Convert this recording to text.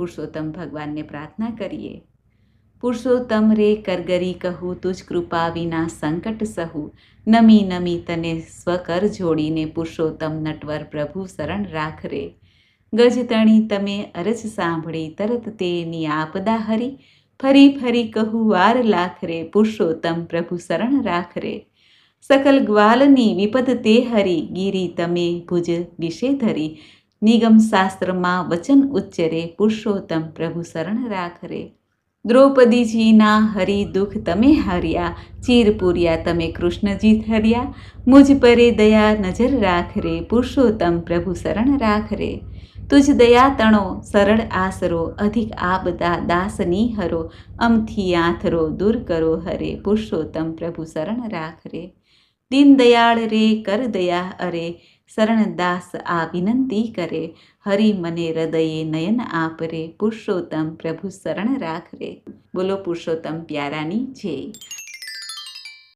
પુરુષોત્તમ ભગવાનને પ્રાર્થના કરીએ। પુરુષોત્તમ રે કરગરી કહું તુજ કૃપા વિના સંકટ સહુ, નમી નમી તને સ્વકર જોડીને પુરુષોત્તમ નટવર પ્રભુ શરણ રાખ રે। ગજતણી તમે અરજ સાંભળી તરત તેની આપદા હરી, ફરી ફરી કહું વાર લાખ રે પુરુષોત્તમ પ્રભુ શરણ રાખ રે। સકલ ગ્વાલની વિપદ તે હરી, ગીરી તમે ભુજ વિશે ધરી, નિગમ શાસ્ત્રમાં વચન ઉચ્ચરે પુરુષોત્તમ પ્રભુ શરણ રાખ રે। દ્રૌપદીજીના હરી દુઃખ તમે હર્યા, ચીર પૂર્યા તમે કૃષ્ણજી હર્યા, મુજ પરે દયા નજર રાખ રે પુરુષોત્તમ પ્રભુ શરણ રાખ રે। તુજ દયા તણો સરળ આસરો, અધિક આપદા દાસની હરો, અમથી આથરો દૂર કરો હરે પુરુષોત્તમ પ્રભુ શરણ રાખ રે। દીન દયાળ રે કર દયા અરે, શરણ દાસ આ વિનંતી કરે, હરિ મને હૃદયે નયન આપ રે પુરુષોત્તમ પ્રભુ શરણ રાખ રે। બોલો પુરુષોત્તમ પ્યારાની જય।